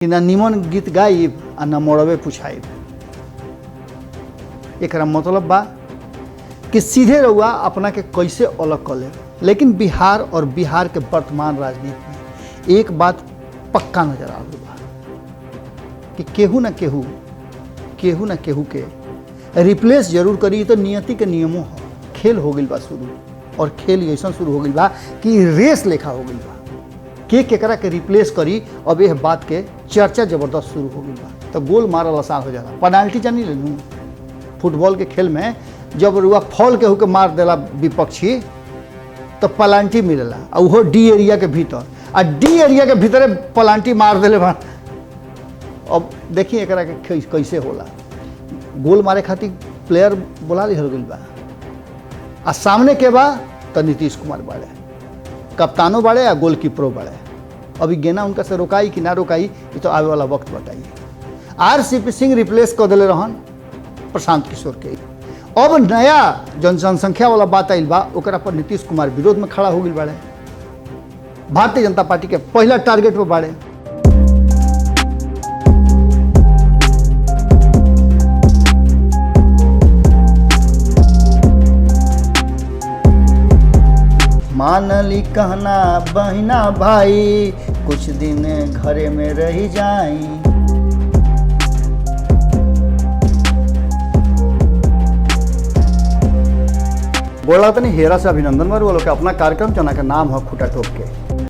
कि ना निमन गीत गाइब आ ना मोड़वे पुछाइब। एकरा मतलब बा कि सीधे रउआ अपना के कैसे अलग कर ले। लेकिन बिहार और बिहार के वर्तमान राजनीति में एक बात पक्का नजर आ रही बा कि केहू ना केहू के रिप्लेस जरूर करी। तो नियति के नियमों है, खेल हो गई बा शुरू, और खेल ऐसा शुरू हो गई बा कि रेस लेखा हो गई बा के केकरा के रिप्लेस करी। अब यह बात के चर्चा जबरदस्त शुरू हो गई बा। तो गोल मारल आसान हो जाला। पेनाल्टी जानी लेनू फुटबॉल के खेल में जब रुआ फॉल केहू के मार देला विपक्षी तो पेनाल्टी मिलेला, और वो डी एरिया के भीतर, आ डी एरिया के भीतर पेनाल्टी मार देले बा। अब देखिए एकरा के कैसे होला। गोल मारे खातिर प्लेयर बोला लिहल गई बा, आ सामने के बा तो नीतीश कुमार बाड़े, कप्तानों बाड़े या गोलकीपरों बाड़े। अभी गेना उनका से रोकाई कि ना रोकाई ये तो आवे वाला वक्त बताइए। आरसीपी सिंह रिप्लेस कर दिले रहन प्रशांत किशोर के। अब नया जनसंख्या वाला बात आइल बा, ओकरा पर नीतीश कुमार विरोध में खड़ा हो गई बाड़े। भारतीय जनता पार्टी के पहला टारगेट पर बाड़े। मानली कहना बहिना भाई, कुछ दिन घरे में रह जाई। बोला तो नहीं हेरा से अभिनंदन मारू वालों के अपना कार्यक्रम चना का नाम है खूटा ठोक के।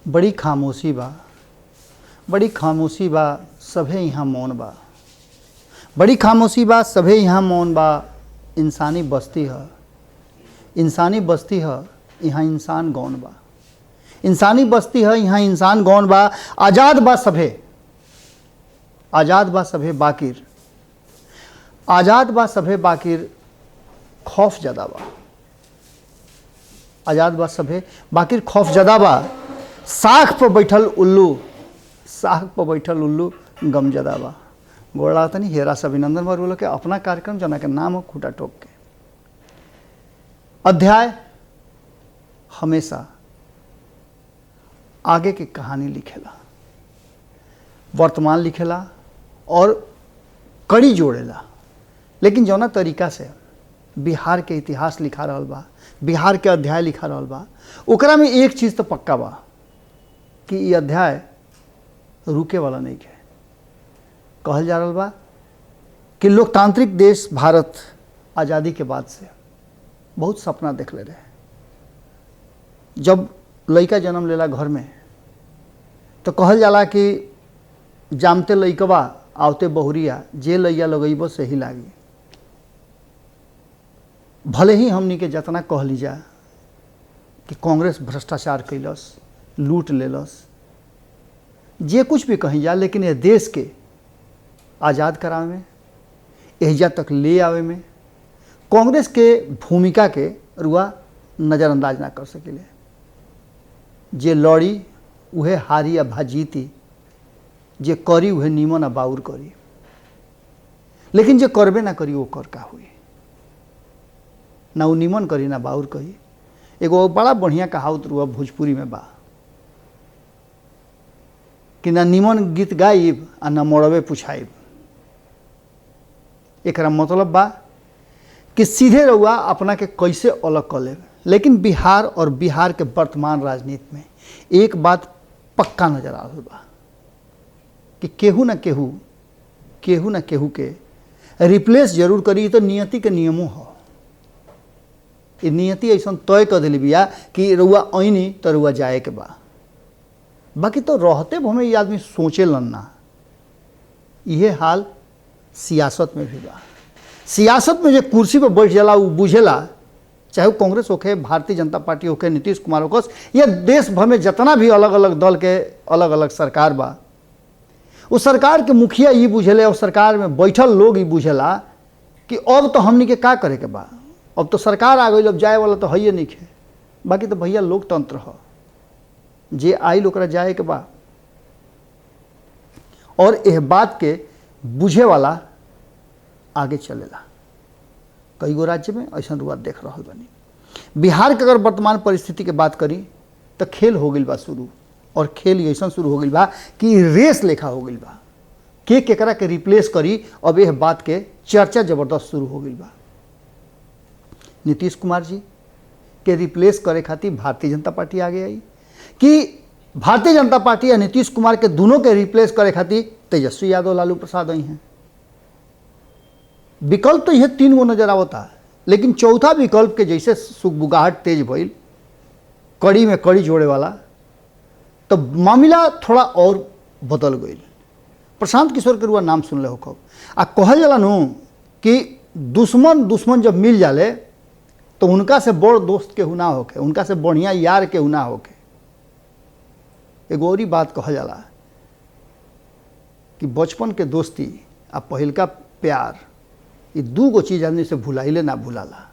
बड़ी खामोशी बा, बड़ी खामोशी बा, सभे यहाँ मौन बा। बड़ी खामोशी बा, सभे यहाँ मौन बा। इंसानी बस्ती है, इंसानी बस्ती है, यहाँ इंसान गौन बा। इंसानी बस्ती है, यहाँ इंसान गौन बा। आज़ाद बा सभे, आज़ाद बा सभे बाकिर, आज़ाद बा सभे बाकिर खौफ ज़्यादा बा। आज़ाद बा सभे बाकिर खौफ ज़्यादा बा। साख पर बैठल उल्लू, साख पर बैठल उल्लू गम ज़्यादा बा। गोड़ा तनी हेरा से अभिनंदन मारू वालों के अपना कार्यक्रम जना के नाम हो खूटा ठोक के। अध्याय हमेशा आगे की कहानी लिखेला, वर्तमान लिखेला और कड़ी जोड़ेला। लेकिन जौना तरीका से बिहार के इतिहास लिखा रहल बा, बिहार के अध्याय लिखा रहल बा, ओकरा में एक चीज़ तो पक्का बा कि ये अध्याय रुके वाला नहीं है। कहल जा रहल बा कि लोकतांत्रिक देश भारत आज़ादी के बाद से बहुत सपना देख ले रहे। जब लइका जन्म लेला घर में तो कहल जाला कि जामते लइकवा आवते बहुरिया, जे लइया लगइबो से ही लागी। भले ही हमनी के जतना कह लीजा कि कांग्रेस भ्रष्टाचार कैलस, लूट लेलस, जे कुछ भी कही जा, लेकिन यह देश के आज़ाद करावे में, एहिजा तक ले आवे में कांग्रेस के भूमिका के रुआ नज़रअंदाज ना कर सकेले। जे लड़ी उहे हारी या भाजीती, जे करी उहे नीमन आ बाउर करी। लेकिन जे करबे ना करी वो कर का हुई, ना वो नीमन करी ना बाउर करी। एगो बड़ा बढ़िया कहावत रुआ भोजपुरी में बा कि ना नीमन गीत गाइब आ ना मोड़वे पुछाइब। एकरा मतलब बा कि सीधे रउआ अपना के कैसे अलग कर ले। लेकिन बिहार और बिहार के वर्तमान राजनीति में एक बात पक्का नजर आ रही बा कि केहू ना केहू के रिप्लेस जरूर करी। तो नियति के नियमों है। ये नियति ऐसा तय कर दिली बिया कि रुआ ऐनी तो रुआ जाए के बा। बाकी तो रहते हमें ये आदमी सोचे लन्ना। यह हाल सियासत में भी बा। सियासत में जो कुर्सी पर बैठ जाला वो बुझेला, चाहे वो कांग्रेस होके, भारतीय जनता पार्टी होके, नीतीश कुमार होके, या देश भर में जितना भी अलग अलग दल के अलग अलग सरकार बा, उस सरकार के मुखिया ये बुझेले और सरकार में बैठल लोग ये बुझेला कि अब तो हमनी के का करे के बा। अब तो सरकार आ गई, अब जाए वाला तो है नहीं है। बाकी तो भैया लोकतंत्र है, जे आइल ओकरा जाए के बा। और यह बात के बुझे वाला आगे चलेला। कई गो राज्य में ऐसा रुआ देख रहा बनी। बिहार के अगर वर्तमान परिस्थिति के बात करी तो खेल हो गई बा शुरू, और खेल ऐसा शुरू हो गई बा कि रेस लेखा हो गई बा के केकरा के रिप्लेस करी। अब यह बात के चर्चा जबरदस्त शुरू हो गई बा। नीतीश कुमार जी के रिप्लेस करे खातिर भारतीय जनता पार्टी आगे आई कि भारतीय जनता पार्टी या नीतीश कुमार के दोनों के रिप्लेस करे खातिर तेजस्वी यादव लालू प्रसाद आई हैं। विकल्प तो यह 3 गो नजर आवता है, लेकिन चौथा विकल्प के जैसे सुगबुगाहट तेज भइल कड़ी में कड़ी जोड़े वाला, तो मामला थोड़ा और बदल गई। प्रशांत किशोर के रुआ नाम सुन ले हो कब आ कहल जाला नु कि दुश्मन जब मिल जाले तो उनका से बड़ दोस्त केहू ना होके, उनका से बढ़िया यार केहू ना होके। एगो और बात कहल जाला कि बचपन के दोस्ती आ पहिलका प्यार, ये 2 गो चीज आदमी से भुलाइले ना भुलाला।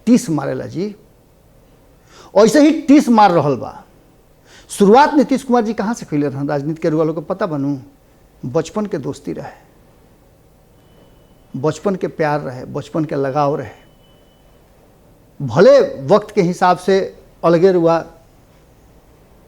टीस मारेला जी, ऐसे ही टीस मार रहल बा। शुरुआत नीतीश कुमार जी कहाँ से कैले रहन राजनीति के रुआ लोग को पता बनू? बचपन के दोस्ती रहे, बचपन के प्यार रहे, बचपन के लगाव रहे। भले वक्त के हिसाब से अलगे रुआ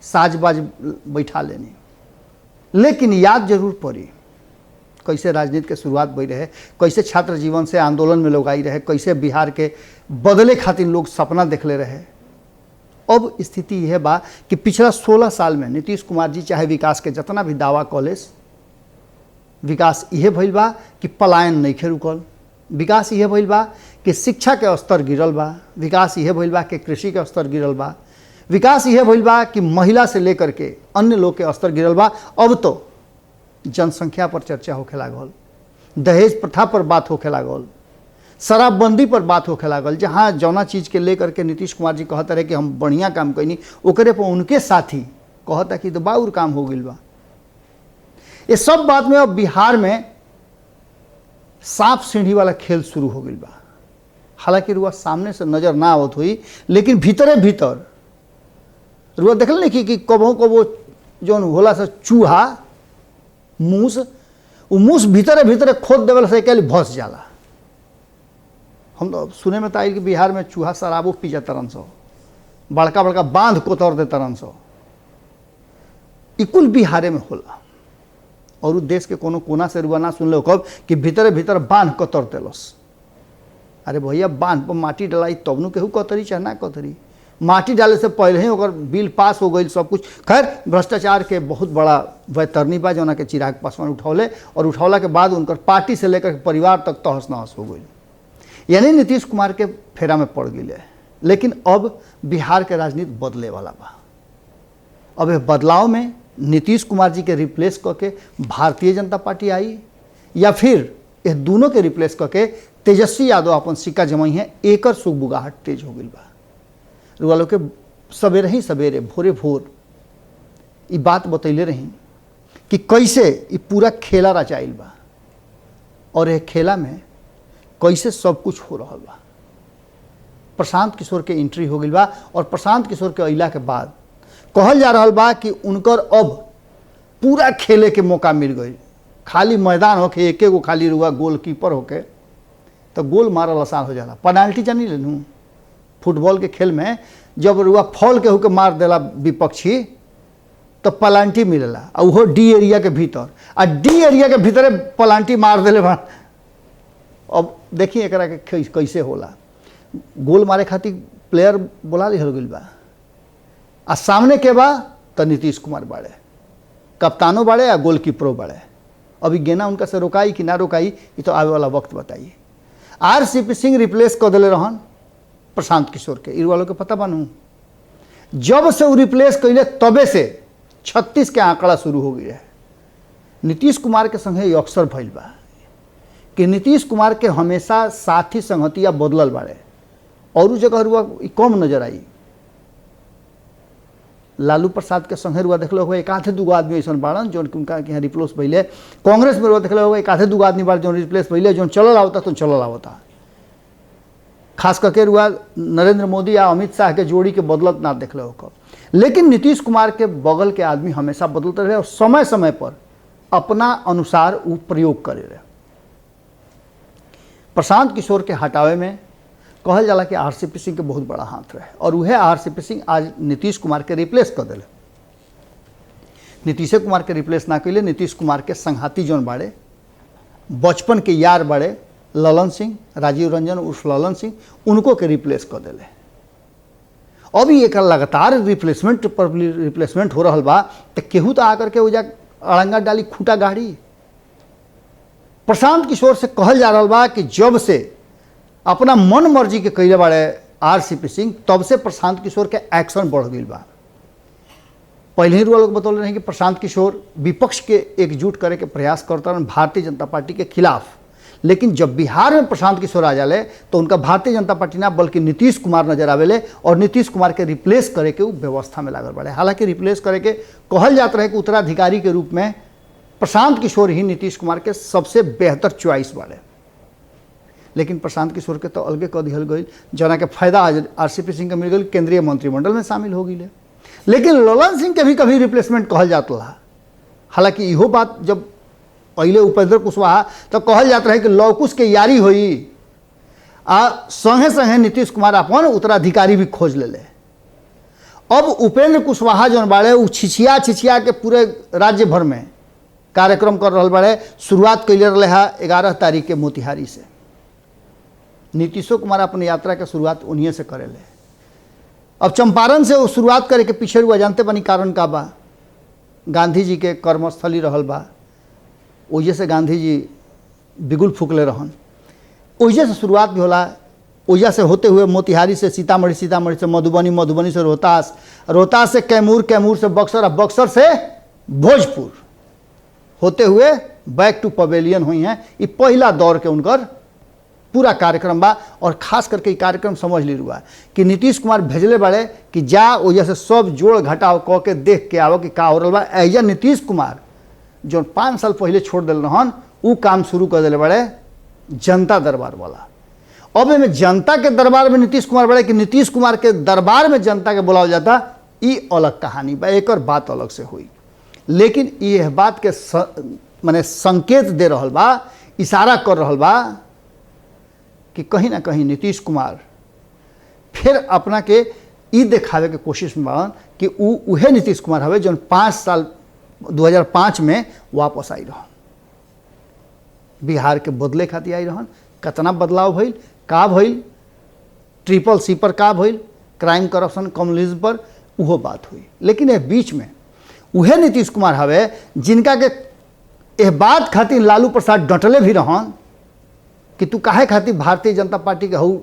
साजबाज बैठा लेनी, लेकिन याद जरूर पड़ी कैसे राजनीति के शुरुआत भई रहे, कैसे छात्र जीवन से आंदोलन में लोग आई रहे, कैसे बिहार के बदले खातिर लोग सपना देखले रहे। अब स्थिति यह बा कि पिछला 16 साल में नीतीश कुमार जी चाहे विकास के जितना भी दावा कॉलेज, विकास यह भइल बा कि पलायन नहीं रुकल, विकास यह भइल बा कि शिक्षा के स्तर गिरल बा, विकास यह भइल बा कि कृषि के स्तर गिरल बा, विकास यह भइल बा कि महिला से लेकर के अन्य लोग के स्तर गिरल बा। अब तो जनसंख्या पर चर्चा होखे लागल, दहेज प्रथा पर बात होखे लागल, शराबबंदी पर बात होखे लागल। जहाँ जौना चीज़ के लेकर के नीतीश कुमार जी कहता रहे कि हम बढ़िया काम कैनी, ओकरे पर उनके साथी कहता कि तो बाउर काम हो गई बा। ये सब बात में अब बिहार में सांप सीढ़ी वाला खेल शुरू हो गई बा। हालांकि रुआ सामने से नजर ना आवत हुई, लेकिन भीतरे भीतर रुआ देखल नहीं कि कबो कबो जौन होला से चूहा मूस, वो मूस भीतरे भीतरे खोद देवल से कैली भस जाला। हम तो सुने में आई कि बिहार में चूहा शराबो पी जा तरन सो, बड़का बड़का बांध कोतर दे तरन सो। इकुल बिहारे में होला और देश के कोनो कोना से रुआ ना सुन ले कब कि भीतरे भीतर बांध कतर देलस। अरे भैया बांध पर माटी डलाई तब नु केहू कतरी चाहे ना कतरी, माटी डाले से पहले ही ओकर बिल पास हो गई सब कुछ। खैर भ्रष्टाचार के बहुत बड़ा वैतरनी बा जौना के चिराग पासवान उठौले, और उठौला के बाद उनकर पार्टी से लेकर परिवार तक तहस नहस हो गई। यानी नीतीश कुमार के फेरा में पड़ गई। लेकिन अब बिहार के राजनीति बदले वाला बा। अब यह बदलाव में नीतीश कुमार जी के रिप्लेस करके भारतीय जनता पार्टी आई, या फिर यह दोनों के रिप्लेस करके तेजस्वी यादव अपन सिक्का जमाई है। एकर सुगबुगाहट तेज हो गई बा। रुआ लोग के सवेरे ही सवेरे भोरे भोर ये बात बतैले रही कि कैसे ये पूरा खेला रचाइल बा, और यह खेला में कैसे सब कुछ हो रहा बा। प्रशांत किशोर के एंट्री हो गई बा, और प्रशांत किशोर के अइला के बाद कहल जा रहा बा कि उनकर अब पूरा खेले के मौका मिल गई। खाली मैदान होके एक गो खाली रुआ गोलकीपर होके तो गोल मारल आसान हो जाला। पेनाल्टी जानी लेनू फुटबॉल के खेल में जब रुआ फॉल के होके मार देला विपक्षी तो पलांटी मिलेला, और वो डी एरिया के भीतर, आ डी एरिया के भीतर पलांटी मार देले बा। अब देखिए एकरा के कैसे होला। गोल मारे खातिर प्लेयर बोला लिहल गइल बा, आ सामने के बा तो नीतीश कुमार बाड़े, कप्तानो बाड़े आ गोलकीपरो बाड़े। अभी गेना उनका से रोकाई कि ना रोकाई ये तो आवे वाला वक्त बताइए। RCP सिंह रिप्लेस कर दिले रहन प्रशांत किशोर के, इ वालों के पता बनू। जब से वो रिप्लेस कैले तबे से 36 के आंकड़ा शुरू हो गया है। नीतीश कुमार के संगे अक्सर भइल बा कि नीतीश कुमार के हमेशा साथी संगतिया बदलल बाड़े, और उ जगह रुआ कम नजर आई। लालू प्रसाद के संगे रुआ देखल होगा एक आधे दूगो आदमी ऐसा बाड़न जो उनका यहाँ रिप्लेस भैले। कांग्रेस में रुआ देखल होगा एक आधे दूगो आदमी बाड़ जो रिप्लेस भैले, जो चलल आवता तो चलल आवता। खास करके रुआ नरेंद्र मोदी या अमित शाह के जोड़ी के बदलत ना देखल होगा। लेकिन नीतीश कुमार के बगल के आदमी हमेशा बदलते रहे, और समय समय पर अपना अनुसार वो प्रयोग करे रहे। प्रशांत किशोर के हटावे में कहल जाला कि RCP सिंह के बहुत बड़ा हाथ रहे, और वह RCP सिंह आज नीतीश कुमार के रिप्लेस कर दिले। नीतीश कुमार के रिप्लेस ना कैले, नीतीश कुमार के संघाती जौन बाड़े, बचपन के यार बाड़े ललन सिंह, राजीव रंजन उर्फ ललन सिंह, उनको के रिप्लेस कर दिले। अभी एक लगातार रिप्लेसमेंट पर रिप्लेसमेंट हो रहा बा, तो केहू तो आकर के उजा अड़ंगा डाली खूटा गाड़ी। प्रशांत किशोर से कहल जा रहा बा कि जब से अपना मन मर्जी के कैले बाड़े आरसीपी सिंह, तब से प्रशांत किशोर के एक्शन बढ़ गई बा। पहले ही लोग बतौले रहे कि प्रशांत किशोर विपक्ष के एकजुट करे के प्रयास करता रहे भारतीय जनता पार्टी के खिलाफ, लेकिन जब बिहार में प्रशांत किशोर आ जाले तो उनका भारतीय जनता पार्टी ना बल्कि नीतीश कुमार नजर आवेले और नीतीश कुमार के रिप्लेस करे के व्यवस्था में लागल बाड़े। हालांकि रिप्लेस करे के कहल जाता रहे कि उत्तराधिकारी के रूप में प्रशांत किशोर ही नीतीश कुमार के सबसे बेहतर चॉइस बाड़े, लेकिन प्रशांत किशोर के तो अलगे कह दिहल गई, जना के फायदा आज आरसीपी सिंह के मिल गई, केंद्रीय मंत्रिमंडल में शामिल हो गई। लेकिन ललन सिंह के भी कभी रिप्लेसमेंट कहल जाता रहा। हालांकि इहो बात जब पहले उपेंद्र कुशवाहा तो कहल जाता रहे कि लौकुश के यारी होई आ संगे संगे नीतीश कुमार अपन उत्तराधिकारी भी खोज ले। अब उपेंद्र कुशवाहा जौन बाड़े उ छिछिया के पूरे राज्य भर में कार्यक्रम कर रहा बाड़े। शुरुआत कैले रहे है 11 तारीख के मोतिहारी से। नीतीशो कुमार अपन यात्रा के शुरुआत उन्हीं से करेले। अब चंपारण से वो शुरुआत करे के पीछे हुआ जानते बनी कारण का बा, गांधी जी के कर्मस्थली रहल बा, ओजे से गांधी जी बिगुल फूकले रहन, ओजे से शुरुआत भी होला। ओजा से होते हुए मोतिहारी से सीतामढ़ी, सीतामढ़ी से मधुबनी, मधुबनी से रोहतास, रोहतास से कैमूर, कैमूर से बक्सर और बक्सर से भोजपुर होते हुए बैक टू पवेलियन हुई हैं। ये पहला दौर के उनकर पूरा कार्यक्रम बा। और खास करके ये कार्यक्रम समझ ली हुआ कि नीतीश कुमार भेजले बाड़े कि जा वजह से सब जोड़ घटाव कह के देख के आओ कि का हो रहा बा। एजा नीतीश कुमार जो 5 साल पहले छोड़ दिल रहन उ काम शुरू कर दिले बड़े जनता दरबार वाला। अब में जनता के दरबार में नीतीश कुमार बड़े कि नीतीश कुमार के दरबार में जनता के बुलाया जाता, ये अलग कहानी बा, एक और बात अलग से हुई। लेकिन यह बात के माने संकेत दे रहल बा, इशारा कर रहल बा कि कहीं ना कहीं नीतीश कुमार फिर अपना के ई दिखावे के कोशिश में बा कि उहे नीतीश कुमार हवे जो 5 साल 2005 में वापस आई रहन, बिहार के बदले खातिर आई रहन। कितना बदलाव भइल, का भइल, ट्रिपल सी पर का भइल, क्राइम करप्शन कम्युनिज्म पर उहो बात हुई। लेकिन ये बीच में उहे नीतीश कुमार हवे जिनका के यह बात खातिर लालू प्रसाद डटले भी रहन कि तू काहे खातिर भारतीय जनता पार्टी के हऊ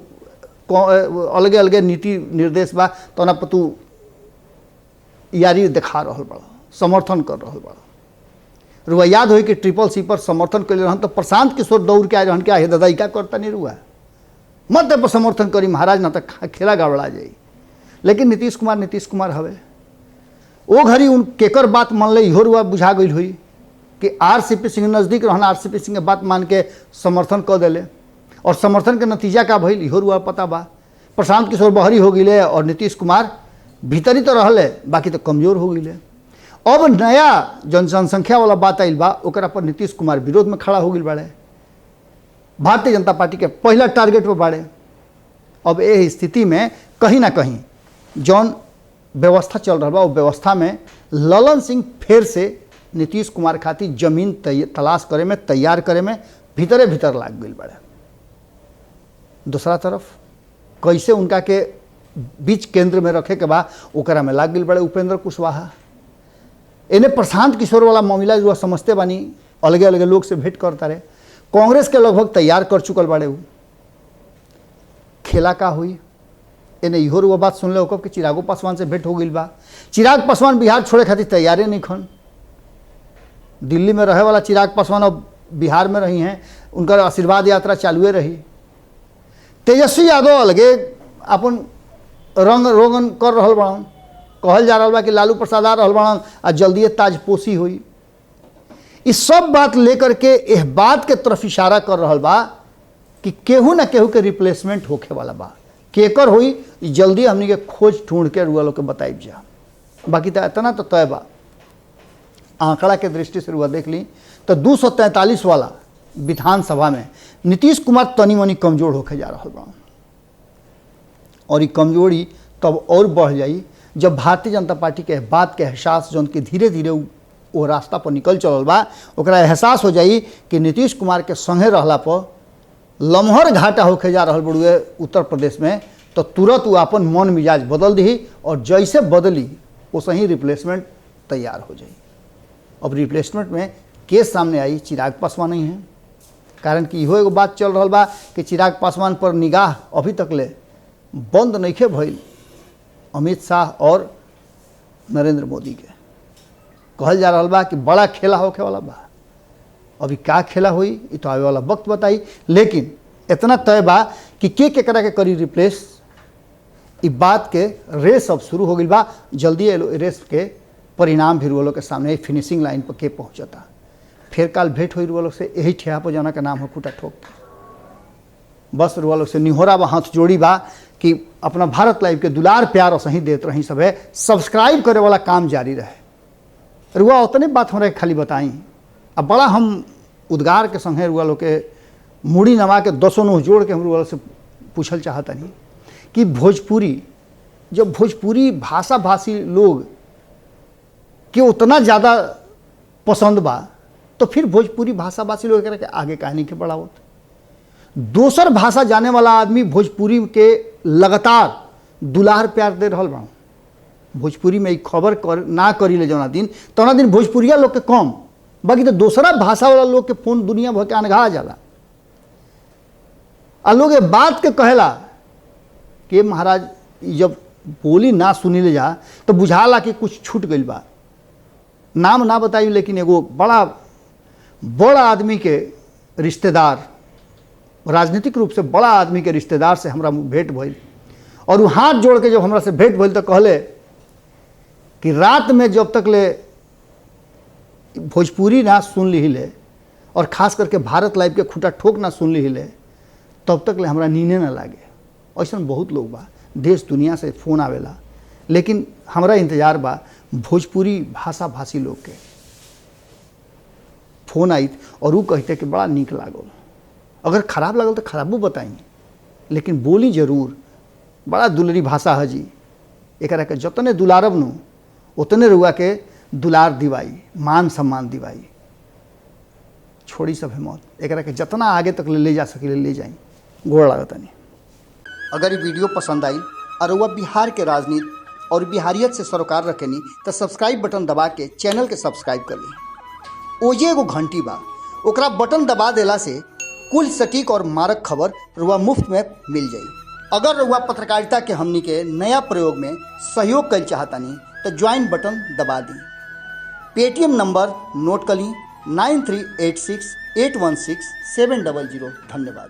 अलगे अलगे नीति निर्देश बा तो ना तू यारी दिखा रहल बड़ा, समर्थन कर रहल बड़ा। रुआ याद हो कि ट्रिपल सी पर समर्थन कर रहन तो प्रशांत किशोर दौड़ के आए रहन क्या हे दादा ई का करता नहीं रुआ, मत पर समर्थन करी महाराज ना तो खेला गड़बड़ा जाई। लेकिन नीतीश कुमार हवे वो घड़ी उन केकर बात मान ले इहो रुआ बुझा गई हुई कि आरसीपी सिंह नज़दीक रहना, आरसीपी सिंह के बात मान के समर्थन कर दिले और समर्थन के नतीजा का भइल इहो रुआ पता बा। प्रशांत किशोर बहरी हो गई और नीतीश कुमार भीतरी तो रहले, बाकी तो कमजोर हो गई। अब नया जनसंख्या वाला बात आइल बा, ओकरा पर नीतीश कुमार विरोध में खड़ा हो गई बाड़े, भारतीय जनता पार्टी के पहला टारगेट पर बाड़े। अब ये स्थिति में कहीं ना कहीं जौन व्यवस्था चल रहा बा वो व्यवस्था में ललन सिंह फिर से नीतीश कुमार खातिर जमीन तलाश करे में, तैयार करे में भीतरे भीतर लाग गई बाड़े। दूसरा तरफ कैसे उनका के बीच केंद्र में रखे के बा ओकरा में लाग गई बाड़े उपेंद्र कुशवाहा। इन्हें प्रशांत किशोर वाला मामला जो समझते बानी, अलगे अलगे लोग से भेंट करता रहे, कांग्रेस के लगभग तैयार कर चुकल बाड़े। वो खेला का हुई इन्हें इहो वो बात सुन ले हो कि चिरागो पासवान से भेंट हो गई बा। चिराग पासवान बिहार छोड़े खातिर तैयारे नहीं खन। दिल्ली में रहे वाला चिराग पासवान अब बिहार में रही हैं, उनका आशीर्वाद यात्रा चालुए रही। तेजस्वी यादव अलगे अपन रंग रोगन कर रहल बड़न, कहल जा रहा बा कि लालू प्रसाद आ रहल बड़न आ जल्दी ताजपोशी हुई। इस सब बात लेकर के यह बात के तरफ इशारा कर रहल बा कि केहू ना केहू के रिप्लेसमेंट होखे वाला बा। केकर हुई जल्दी हमनी के खोज ढूंढ के रुआ लोग के बताइब जा। बाकी तो इतना तो तय बा, आंकड़ा के दृष्टि से रुआ देख ली तो 243 वाला विधानसभा में नीतीश कुमार तनी मनी कमजोर होके जा रहा बा। और ये कमजोरी तब और बढ़ जाई जब भारतीय जनता पार्टी के बात के एहसास जौन के धीरे धीरे वो रास्ता पर निकल चलल बा, ओकरा एहसास हो जाई कि नीतीश कुमार के संगे रहला पर लम्हर घाटा होके जा रहल बड़ुए उत्तर प्रदेश में, तो तुरंत वो अपन मन मिजाज बदल दी और जैसे बदली वैसे ही रिप्लेसमेंट तैयार हो जाई। अब रिप्लेसमेंट में केस सामने आई, चिराग पासवान ही हैं। कारण कि इहो एगो बात चल रहा बा कि चिराग पासवान पर निगाह अभी तक ले बंद नइखे भइल अमित शाह और नरेंद्र मोदी के। कहल जा रहा बा कि बड़ा खेला होखे वाला बा। अभी क्या खेला हुई ये तो आवे वाला वक्त बताई, लेकिन इतना तय बा कि के केकरा के करी रिप्लेस, इस बात के रेस अब शुरू हो गई बा। जल्दी रेस के परिणाम भी रुआ लोग के सामने फिनिशिंग लाइन पर के पहुंचता। फिर काल भेंट हुई रुआ लोग से यही ठेहा पर जाना का नाम हो खूटा ठोक। बस रुआ लोग से निहोरा बा, हाथ जोड़ी बा कि अपना भारत लाइव के दुलार प्यार और सही देते रही सब है, सब्सक्राइब करे वाला काम जारी रहे। रुआ उतने बात हमरा खाली बताई। अब बड़ा हम उद्गार के संगे रुआ लोग के मुड़ी नवा के 10 नोह जोड़ के हम रुआ लोग से पूछल चाहता नहीं कि भोजपुरी, जब भोजपुरी भाषा भाषी लोग के उतना ज़्यादा पसंद बा, तो फिर भोजपुरी भाषा भाषी लोग के आगे कहानी के बढ़ावत। दोसर भाषा जाने वाला आदमी भोजपुरी के लगातार दुलार प्यार दे रहा बा। भोजपुरी में खबर ना करी ले जौना दिन तौना दिन भोजपुरिया लोग के कम, बाकी तो दूसरा भाषा वाला लोग के फोन दुनिया भर के अनघा जाला। आ लोग बात के कहेला कि महाराज जब बोली ना सुनी ले जा तो बुझाला कि कुछ छूट गई बा। नाम ना बताई, लेकिन एगो बड़ा आदमी के रिश्तेदार, राजनीतिक रूप से बड़ा आदमी के रिश्तेदार से हमरा भेंट भइल और वो हाथ जोड़ के जब हमरा से भेंट भइल तो कहले कि रात में जब तक ले भोजपुरी ना सुन ली ले और ख़ास करके भारत लाइव के खूटा ठोक ना सुन ली ले तब तक ले हमरा नींदे ना लागे। ऐसा बहुत लोग बा, देश दुनिया से फ़ोन आवेला, लेकिन हमरा इंतज़ार बा भोजपुरी भाषा भाषी लोग के फ़ोन आई और वो कहते कि बड़ा नीक लागल। अगर ख़राब लागल तो खराबो बताई, लेकिन बोली जरूर। बड़ा दुलरी भाषा है जी, एकरा के जतने दुलारब नु उतने रुआ के दुलार दिवाई, मान सम्मान दिवाई। छोड़ी सब हिम्मत, एकरा के जितना आगे तक ले जा सके ले जाई। गोड़ लागत नहीं। अगर ये वीडियो पसंद आई और वह बिहार के राजनीति और बिहारियत से सरोकार रखेनी तो सब्सक्राइब बटन दबा के चैनल के सब्सक्राइब कर ली। ओजे एगो घंटी बा, ओकरा बटन दबा देला से कुल सटीक और मारक खबर रुआ मुफ्त में मिल जाई। अगर रुआ पत्रकारिता के हमनी के नया प्रयोग में सहयोग कर चाहतानी तो ज्वाइन बटन दबा दी। पेटीएम नंबर नोट कर ली 9386816700। धन्यवाद।